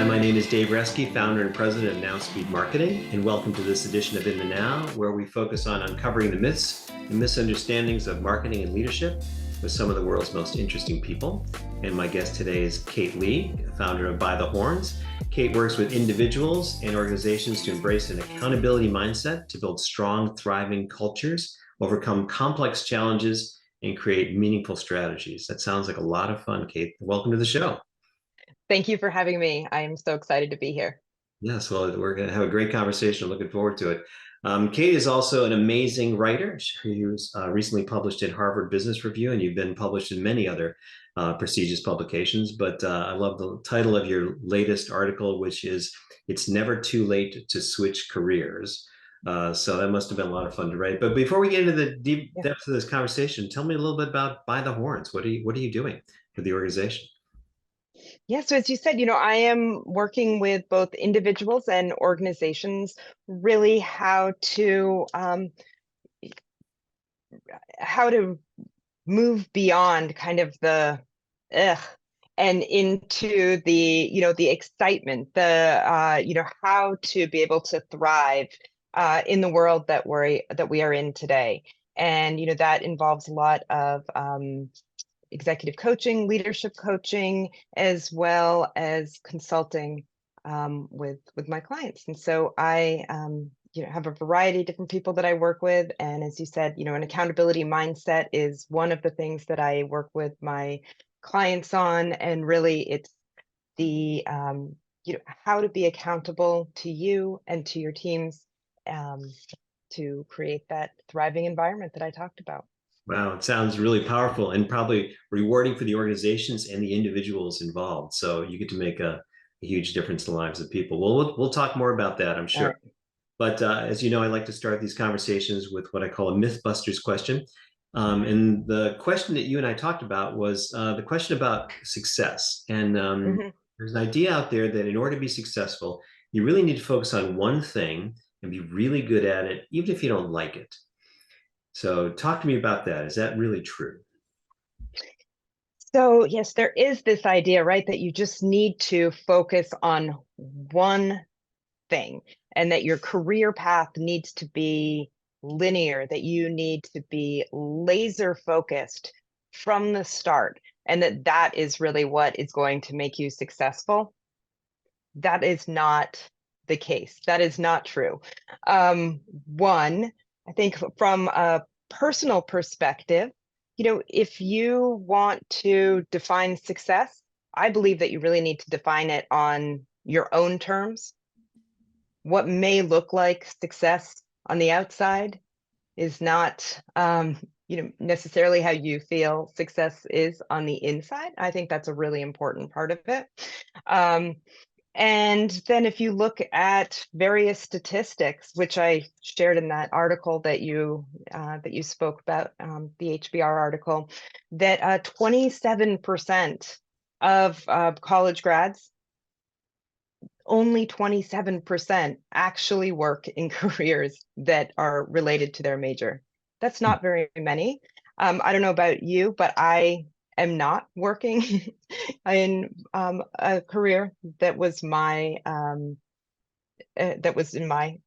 my name is Dave Reske, founder and president of Now Speed Marketing, and welcome to this edition of In the Now, where we focus on uncovering the myths and misunderstandings of marketing and leadership with some of the world's most interesting people. And my guest today is Kate Lee, founder of By the Horns. Kate works with individuals and organizations to embrace an accountability mindset to build strong, thriving cultures, overcome complex challenges, and create meaningful strategies. That sounds like a lot of fun, Kate. Welcome to the show. Thank you for having me. I'm so excited to be here. Yes, well, we're going to have a great conversation. Looking forward to it. Kate is also an amazing writer. She was recently published in Harvard Business Review, and you've been published in many other prestigious publications. But I love the title of your latest article, which is "It's Never Too Late to Switch Careers." So that must have been a lot of fun to write. But before we get into the deep depths of this conversation, tell me a little bit about By the Horns. What are you doing for the organization? Yeah, so as you said, I am working with both individuals and organizations, really how to move beyond kind of the ugh and into the excitement, how to be able to thrive in the world that we are in today. And that involves a lot of executive coaching, leadership coaching, as well as consulting with my clients. And so I have a variety of different people that I work with. And as you said, an accountability mindset is one of the things that I work with my clients on. And really, it's the how to be accountable to you and to your teams um, to create that thriving environment that I talked about. Wow, it sounds really powerful and probably rewarding for the organizations and the individuals involved. So you get to make a huge difference in the lives of people. Well, we'll talk more about that, I'm All sure. right. But as you know, I like to start these conversations with what I call a Mythbusters question. And the question that you and I talked about was the question about success. And Mhm. there's an idea out there that in order to be successful, you really need to focus on one thing and be really good at it, even if you don't like it. So talk to me about that. Is that really true? So, yes, there is this idea, right, that you just need to focus on one thing and that your career path needs to be linear, that you need to be laser focused from the start, and that is really what is going to make you successful. That is not the case. That is not true. One, I think from a personal perspective, if you want to define success, I believe that you really need to define it on your own terms. What may look like success on the outside is not, necessarily how you feel success is on the inside. I think that's a really important part of it. Um, and then if you look at various statistics, which I shared in that article that you spoke about, the HBR article, that 27% of college grads, only 27% actually work in careers that are related to their major. That's not very many. I don't know about you, but I am not working in a career that was in my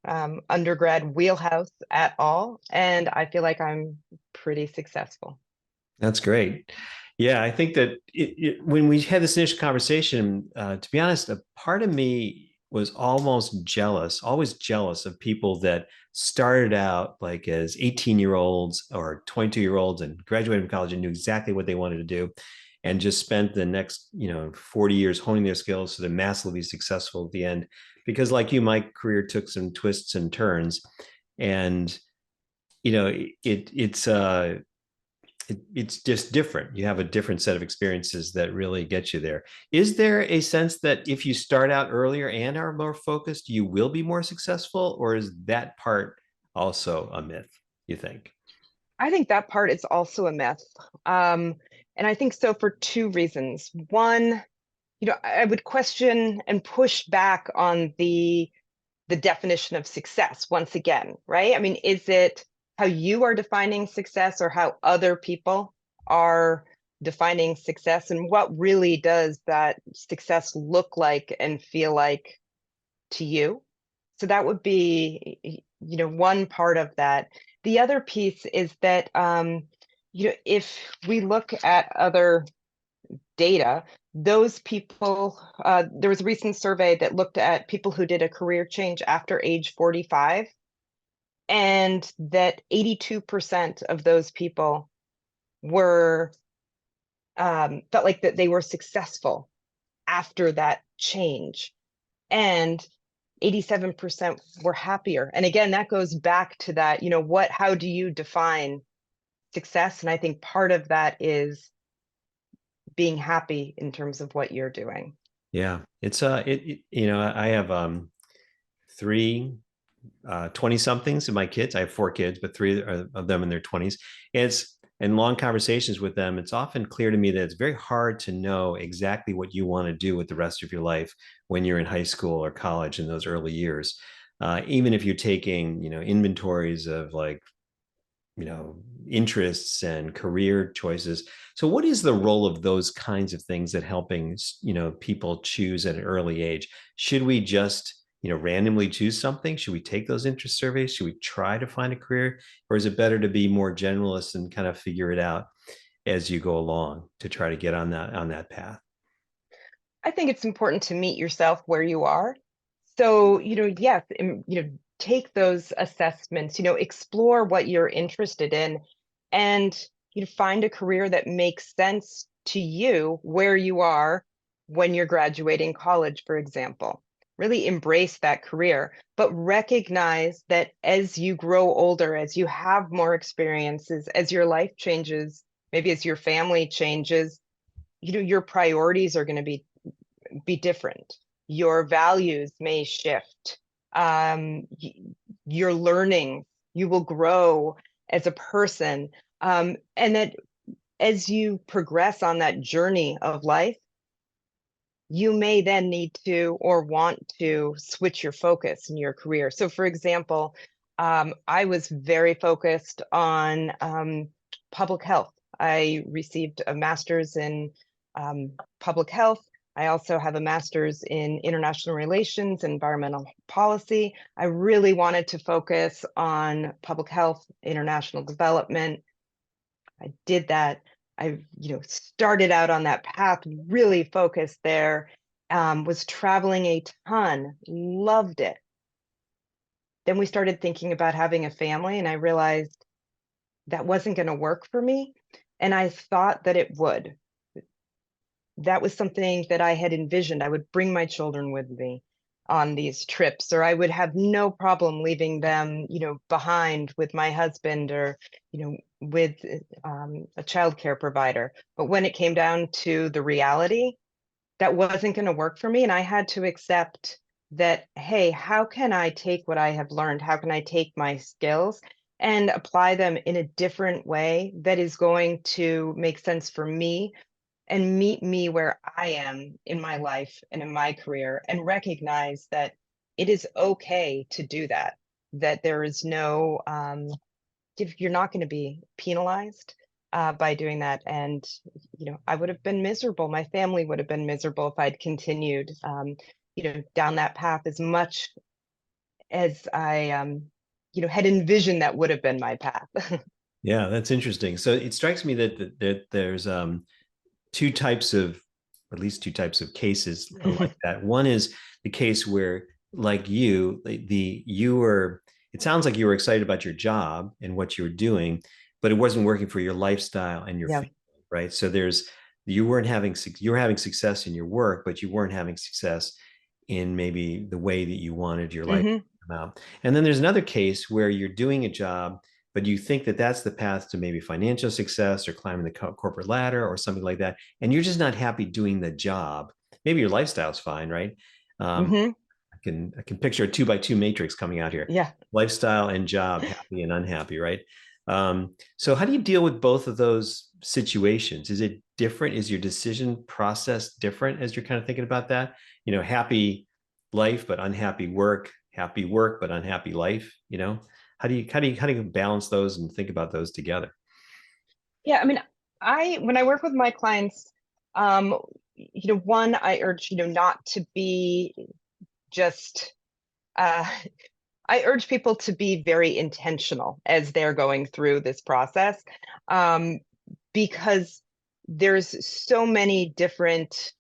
undergrad wheelhouse at all, and I feel like I'm pretty successful. That's great. Yeah, I think that when we had this initial conversation, to be honest, a part of me was almost jealous, always jealous of people that started out like as 18-year-olds or 22-year-olds and graduated from college and knew exactly what they wanted to do and just spent the next, 40 years honing their skills so they're massively successful at the end. Because like you, my career took some twists and turns. And, it's just different. You have a different set of experiences that really get you there. Is there a sense that if you start out earlier and are more focused, you will be more successful, or is that part also a myth, you think? I think that part is also a myth. Um, and I think so for two reasons. One, I would question and push back on the definition of success once again, right? I mean, is it how you are defining success or how other people are defining success and what really does that success look like and feel like to you. So that would be, one part of that. The other piece is that, if we look at other data, those people, there was a recent survey that looked at people who did a career change after age 45, and that 82% of those people were felt like that they were successful after that change, and 87% were happier. And again, that goes back to that, how do you define success? And I think part of that is being happy in terms of what you're doing. Yeah, it's I have three 20 somethings in my kids. I have four kids, but three of them in their 20s. It's in long conversations with them, it's often clear to me that it's very hard to know exactly what you want to do with the rest of your life when you're in high school or college in those early years. Even if you're taking, inventories of like, interests and career choices. So what is the role of those kinds of things that helping, people choose at an early age? Should we just, randomly choose something? Should we take those interest surveys? Should we try to find a career? Or is it better to be more generalist and kind of figure it out as you go along to try to get on that path? I think it's important to meet yourself where you are. So, yes, take those assessments, explore what you're interested in, and find a career that makes sense to you where you are when you're graduating college, for example. Really embrace that career, but recognize that as you grow older, as you have more experiences, as your life changes, maybe as your family changes, your priorities are going to be different. Your values may shift. Your learning, you will grow as a person. And that as you progress on that journey of life, you may then need to or want to switch your focus in your career. So, for example, I was very focused on public health. I received a master's in public health. I also have a master's in international relations, environmental policy. I really wanted to focus on public health, international development. I did that. I, started out on that path, really focused there, was traveling a ton, loved it. Then we started thinking about having a family, and I realized that wasn't going to work for me. And I thought that it would. That was something that I had envisioned. I would bring my children with me on these trips, or I would have no problem leaving them, behind with my husband or, with a childcare provider. But when it came down to the reality, that wasn't going to work for me. And I had to accept that, hey, how can I take what I have learned? How can I take my skills and apply them in a different way that is going to make sense for me and meet me where I am in my life and in my career, and recognize that it is okay to do that, that there is no, you're not going to be penalized by doing that. And, I would have been miserable. My family would have been miserable if I'd continued, down that path as much as I, had envisioned that would have been my path. Yeah, that's interesting. So it strikes me that there's two types of, or at least two types of cases like that. One is the case where, like you were, it sounds like you were excited about your job and what you were doing, but it wasn't working for your lifestyle and your Yeah. family, right? So you were having success in your work, but you weren't having success in maybe the way that you wanted your life to come out. And then there's another case where you're doing a job, but you think that that's the path to maybe financial success or climbing the corporate ladder or something like that, and you're just not happy doing the job. Maybe your lifestyle's fine, right? Mm-hmm. I can picture a 2x2 matrix coming out here: Yeah. lifestyle and job, happy and unhappy, right? So how do you deal with both of those situations? Is it different? Is your decision process different as you're kind of thinking about that? Happy life but unhappy work, happy work but unhappy life. How do you balance those and think about those together? Yeah. I mean, When I work with my clients, um, one, I urge, not to be just, uh, I urge people to be very intentional as they're going through this process, um, because there's so many different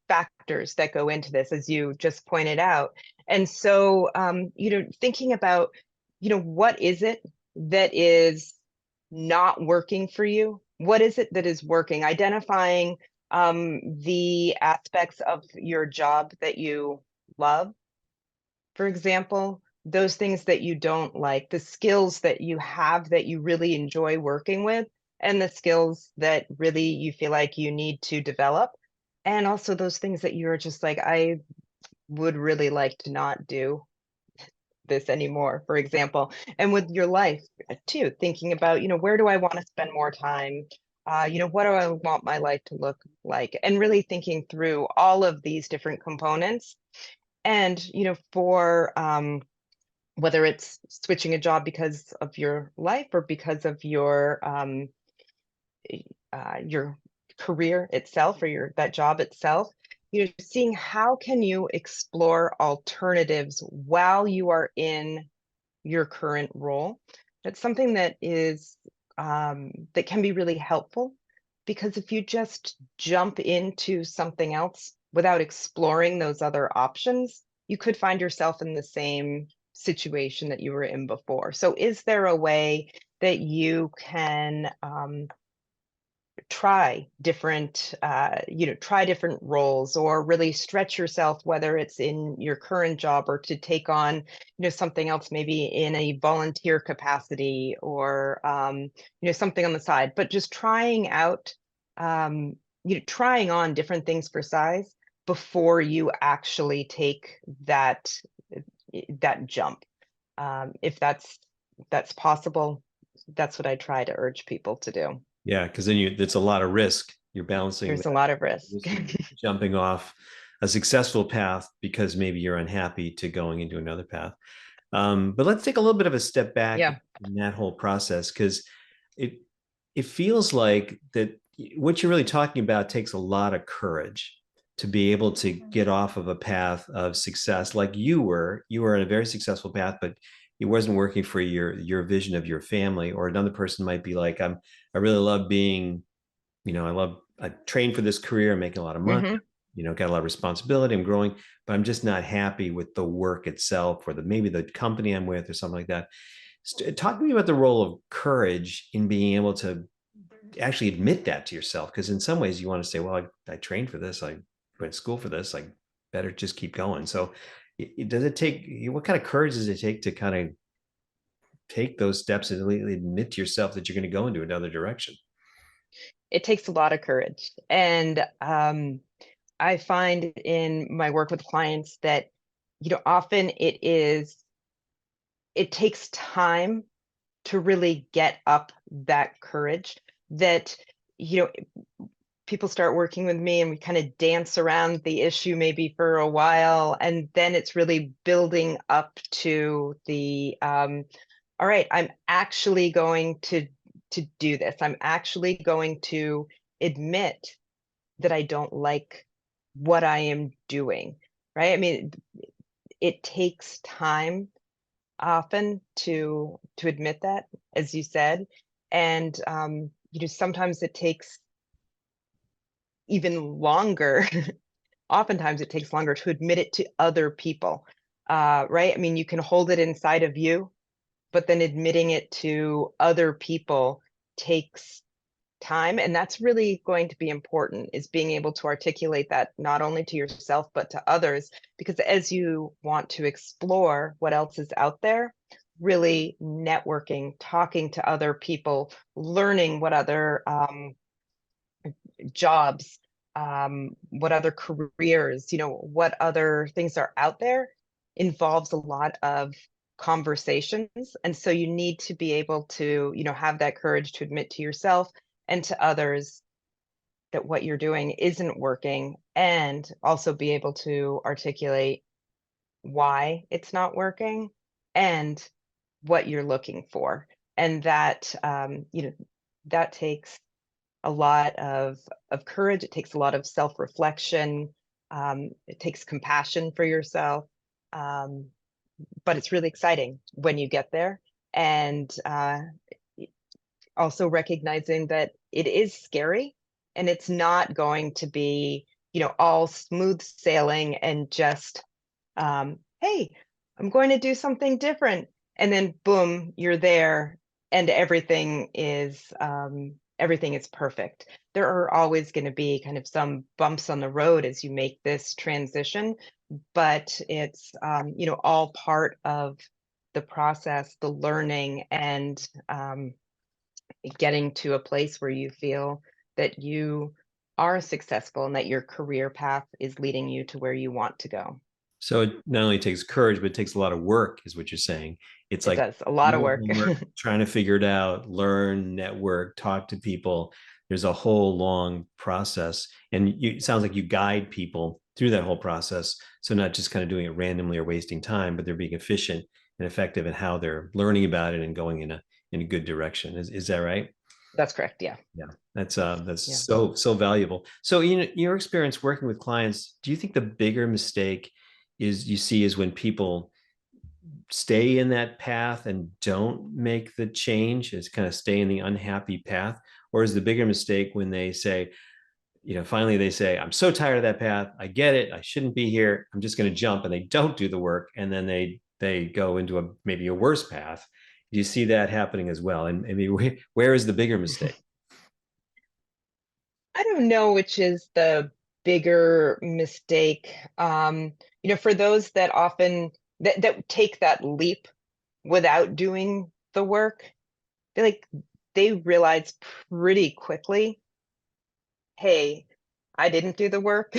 factors that go into this, as you just pointed out. And so, thinking about, what is it that is not working for you? What is it that is working? Identifying the aspects of your job that you love, for example, those things that you don't like, the skills that you have that you really enjoy working with, and the skills that really you feel like you need to develop. And also those things that you're just like, I would really like to not do this anymore, for example. And with your life too, thinking about, where do I want to spend more time? What do I want my life to look like? And really thinking through all of these different components. And, for whether it's switching a job because of your life or because of your career itself or that job itself, seeing how can you explore alternatives while you are in your current role. That's something that is that can be really helpful, because if you just jump into something else without exploring those other options, you could find yourself in the same situation that you were in before. So is there a way that you can try different roles, or really stretch yourself, whether it's in your current job or to take on, something else, maybe in a volunteer capacity, or, something on the side, but just trying out, trying on different things for size before you actually take that jump. If that's possible, that's what I try to urge people to do. Yeah, because then it's a lot of risk. You're balancing There's a that lot of risk. risk of jumping off a successful path because maybe you're unhappy to going into another path. But let's take a little bit of a step back Yeah. in that whole process, because it it feels like that what you're really talking about takes a lot of courage to be able to get off of a path of success like you were in a very successful path, but it wasn't working for your vision of your family. Or another person might be like, I really love being, I trained for this career, I'm making a lot of money, Hmm. got a lot of responsibility, I'm growing, but I'm just not happy with the work itself, or maybe the company I'm with, or something like that. Talk to me about the role of courage in being able to actually admit that to yourself, because in some ways you want to say, well, I trained for this, I went to school for this, I better just keep going. So does it take, what kind of courage does it take to kind of take those steps and admit to yourself that you're going to go into another direction? It takes a lot of courage. And I find in my work with clients that, often it takes time to really get up that courage, that, you know, people start working with me and we kind of dance around the issue maybe for a while. And then it's really building up to all right, I'm actually going to do this. I'm actually going to admit that I don't like what I am doing, right? I mean, it takes time often to admit that, as you said. And sometimes it takes even longer. Oftentimes it takes longer to admit it to other people, right? I mean, you can hold it inside of you, but then admitting it to other people takes time. And that's really going to be important, is being able to articulate that not only to yourself but to others, because as you want to explore what else is out there, really networking, talking to other people, learning what other jobs, what other careers, what other things are out there, involves a lot of conversations. And so you need to be able to, have that courage to admit to yourself and to others that what you're doing isn't working, and also be able to articulate why it's not working and what you're looking for. And that, that takes a lot of courage. It takes a lot of self-reflection. It takes compassion for yourself. Um, but it's really exciting when you get there. And also recognizing that it is scary and it's not going to be, all smooth sailing and just, hey, I'm going to do something different. And then boom, you're there and everything is perfect. There are always going to be kind of some bumps on the road as you make this transition, but it's, all part of the process, the learning, and getting to a place where you feel that you are successful and that your career path is leading you to where you want to go. So it not only takes courage, but it takes a lot of work, is what you're saying. It's It like does a lot of more work. homework, trying to figure it out, learn, network, talk to people. There's a whole long process. And it sounds like you guide people through that whole process. So not just kind of doing it randomly or wasting time, but they're being efficient and effective in how they're learning about it and going in a good direction. Is that right? That's correct. Yeah. Yeah, that's Yeah. so valuable. So in your experience working with clients, do you think the bigger mistake you see is when people stay in that path and don't make the change, is kind of stay in the unhappy path? Or is the bigger mistake when they say, finally they say, I'm so tired of that path. I get it. I shouldn't be here. I'm just going to jump, and they don't do the work. And then they go into maybe a worse path. Do you see that happening as well? And maybe where is the bigger mistake? I don't know which is the bigger mistake. For those that often that take that leap without doing the work, they like they realize pretty quickly, hey, I didn't do the work.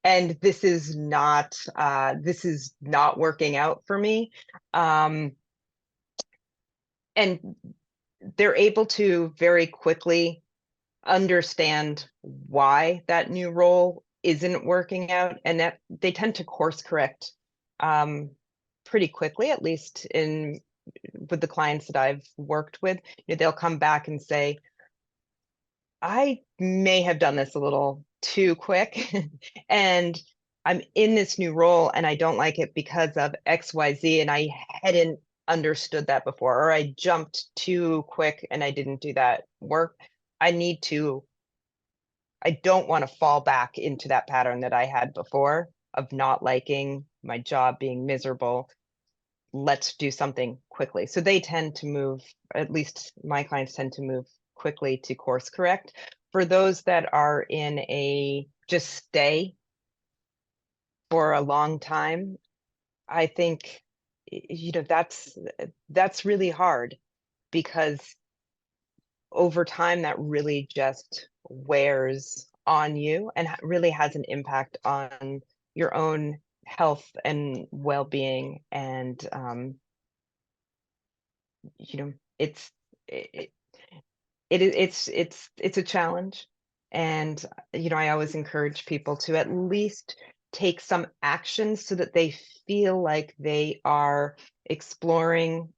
And this is not working out for me. Um, and they're able to very quickly understand why that new role isn't working out, and that they tend to course correct um, pretty quickly, at least in with the clients that I've worked with. They'll come back and say, I may have done this a little too quick and I'm in this new role and I don't like it because of XYZ and I hadn't understood that before, or I jumped too quick and I didn't do that work. I need to I don't want to fall back into that pattern that I had before of not liking my job, being miserable. Let's do something quickly. So they tend to move, at least my clients tend to move quickly to course correct. For those that are in a just stay for a long time, I think that's really hard because over time that really just wears on you and really has an impact on your own health and well-being. And it's it, it's a challenge. And I always encourage people to at least take some action so that they feel like they are exploring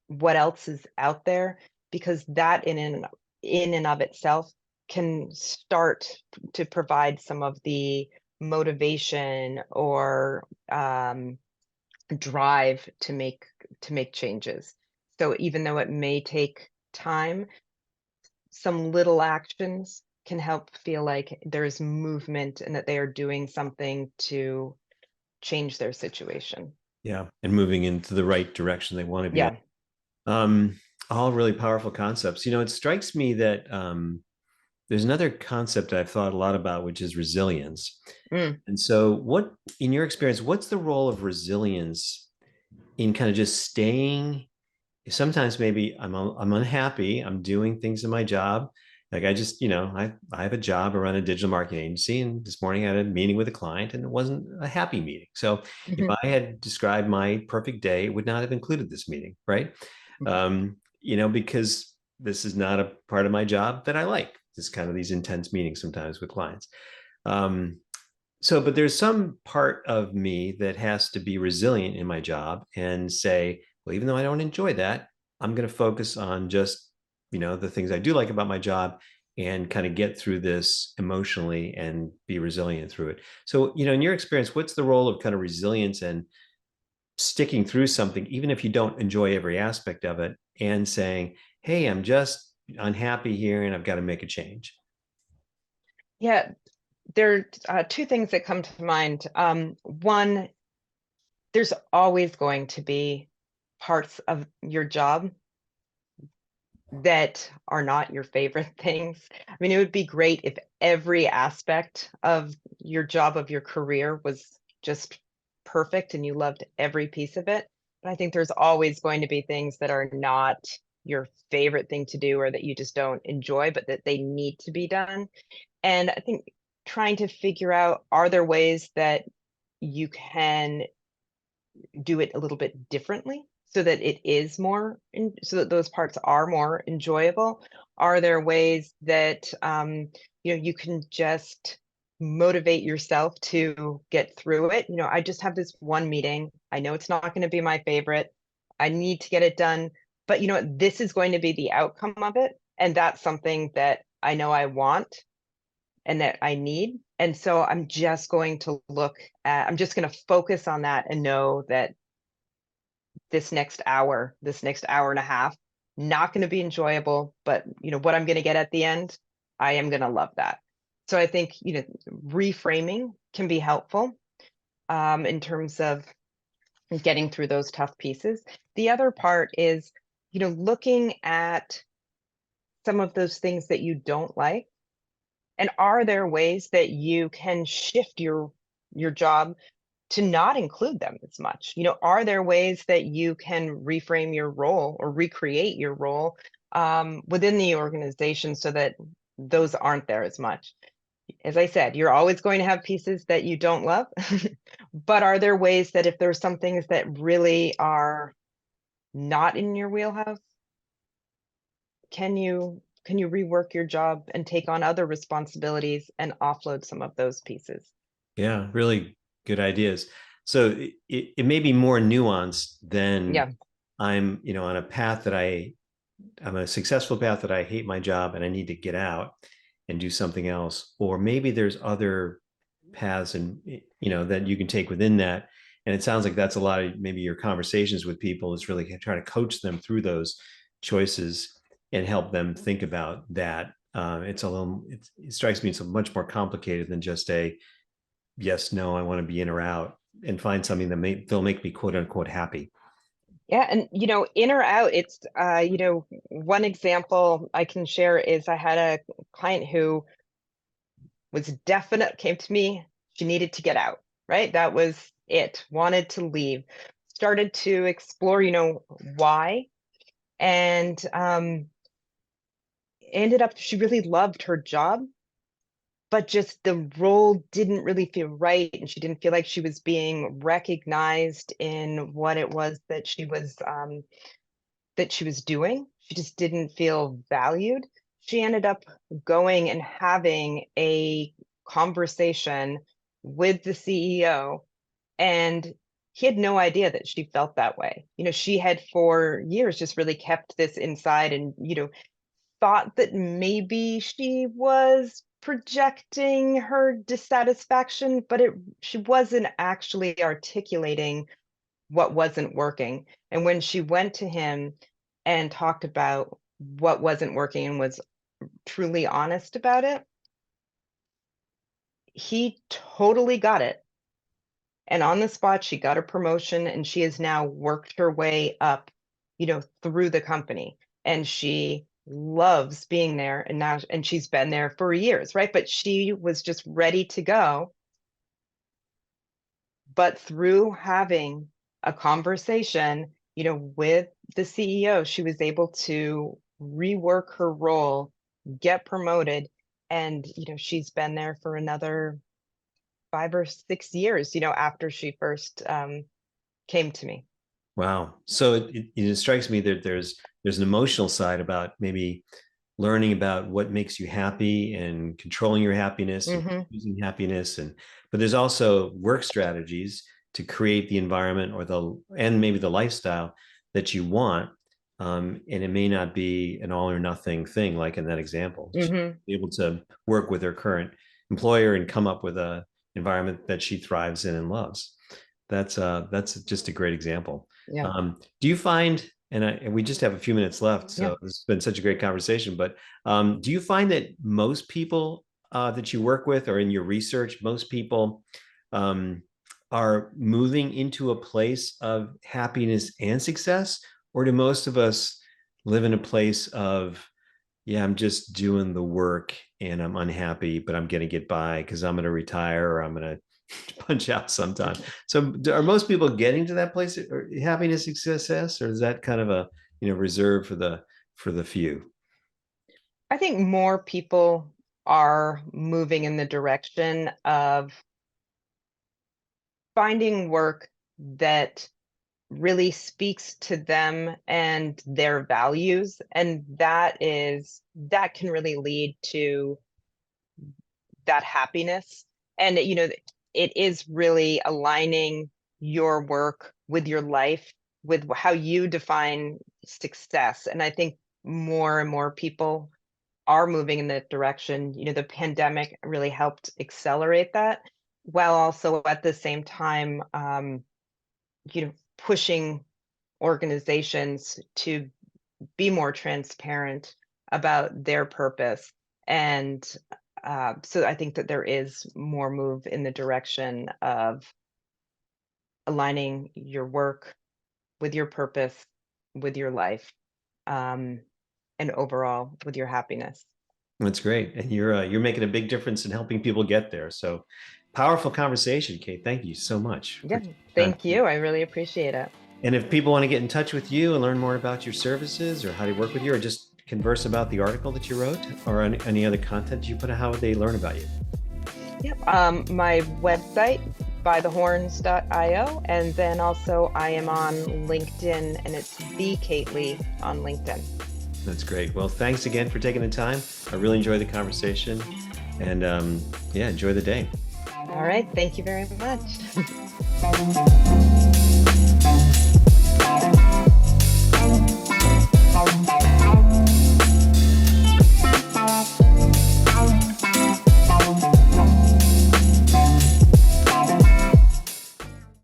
what else is out there, because that in and of itself can start to provide some of the motivation or drive to make changes. So even though it may take time, some little actions can help feel like there's movement and that they are doing something to change their situation. Yeah, and moving into the right direction they want to be in. Yeah. Um, all really powerful concepts. It strikes me that there's another concept I've thought a lot about, which is resilience. Mm. And so, in your experience, what's the role of resilience in kind of just staying? Sometimes maybe I'm unhappy. I'm doing things in my job. Like I just, I have a job. I run a digital marketing agency, and this morning I had a meeting with a client, and it wasn't a happy meeting. So if Mhm. I had described my perfect day, it would not have included this meeting, right? Because this is not a part of my job that I like. This kind of these intense meetings sometimes with clients. Um, but there's some part of me that has to be resilient in my job and say, well, even though I don't enjoy that, I'm going to focus on just, the things I do like about my job and kind of get through this emotionally and be resilient through it. So, in your experience, what's the role of kind of resilience and sticking through something, even if you don't enjoy every aspect of it, and saying, hey, I'm just unhappy here and I've got to make a change? Yeah, there are two things that come to mind. One, there's always going to be parts of your job that are not your favorite things. I mean, it would be great if every aspect of your job, of your career, was just perfect and you loved every piece of it. But I think there's always going to be things that are not your favorite thing to do or that you just don't enjoy, but that they need to be done. And I think trying to figure out, are there ways that you can do it a little bit differently so that it is so that those parts are more enjoyable? Are there ways that you can just motivate yourself to get through it? I just have this one meeting. I know it's not going to be my favorite. I need to get it done, but this is going to be the outcome of it, and that's something that I know I want and that I need. And so I'm just going to I'm just going to focus on that and know that this next hour and a half, not going to be enjoyable, but what I'm going to get at the end, I am going to love that. So I think, reframing can be helpful in terms of getting through those tough pieces. The other part is, looking at some of those things that you don't like, and are there ways that you can shift your job to not include them as much? Are there ways that you can reframe your role or recreate your role within the organization so that those aren't there as much? As I said, you're always going to have pieces that you don't love, but are there ways that if there's some things that really are not in your wheelhouse, can you rework your job and take on other responsibilities and offload some of those pieces? Yeah, really good ideas. So it may be more nuanced than Yeah. I'm, on a path that I'm a successful path that I hate my job and I need to get out and do something else. Or maybe there's other paths and, that you can take within that. And it sounds like that's a lot of maybe your conversations with people is really trying to coach them through those choices and help them think about that. It strikes me as much more complicated than just a yes, no, I want to be in or out, and find something that they'll make me quote unquote happy. Yeah, and in or out, it's one example I can share is I had a client who was definite, came to me, she needed to get out, right? That was it, wanted to leave, started to explore, why, and ended up she really loved her job, but just the role didn't really feel right, and she didn't feel like she was being recognized in what it was that she was doing. She just didn't feel valued. She ended up going and having a conversation with the CEO, and he had no idea that she felt that way. She had for years just really kept this inside and, thought that maybe she was projecting her dissatisfaction, but she wasn't actually articulating what wasn't working. And when she went to him and talked about what wasn't working and was truly honest about it, he totally got it. And on the spot, she got a promotion and she has now worked her way up, through the company. And she loves being there. And she's been there for years, right? But she was just ready to go. But through having a conversation, with the CEO, she was able to rework her role, get promoted, and, she's been there for another 5 or 6 years, after she first, came to me. Wow. So it strikes me that there's an emotional side about maybe learning about what makes you happy and controlling your happiness and Mhm. choosing happiness, but there's also work strategies to create the environment and maybe the lifestyle that you want. And it may not be an all or nothing thing, like in that example. She's Hmm. able to work with her current employer and come up with a environment that she thrives in and loves. That's just a great example. Yeah. Do you find, and we just have a few minutes left, Yeah. so this has been such a great conversation, but do you find that most people that you work with, or in your research, most people um, are moving into a place of happiness and success? Or do most of us live in a place of, yeah, I'm just doing the work and I'm unhappy, but I'm going to get by because I'm going to retire or I'm going to punch out sometime. So are most people getting to that place or happiness and success, or is that kind of a, reserved for the few? I think more people are moving in the direction of finding work that really speaks to them and their values, and that can really lead to that happiness. And it is really aligning your work with your life, with how you define success. And I think more and more people are moving in that direction. The pandemic really helped accelerate that, while also at the same time, pushing organizations to be more transparent about their purpose. And so I think that there is more move in the direction of aligning your work with your purpose, with your life, um, and overall with your happiness. That's great. And you're making a big difference in helping people get there. So powerful conversation, Kate. Thank you so much for Yeah, taking the time. thank you. I really appreciate it. And if people want to get in touch with you and learn more about your services or how to work with you, or just converse about the article that you wrote or any other content you put out, how would they learn about you? Yep. My website, bythehorns.io, and then also I am on LinkedIn, and it's the Kate Lee on LinkedIn. That's great. Well, thanks again for taking the time. I really enjoyed the conversation, and yeah, enjoy the day. All right. Thank you very much.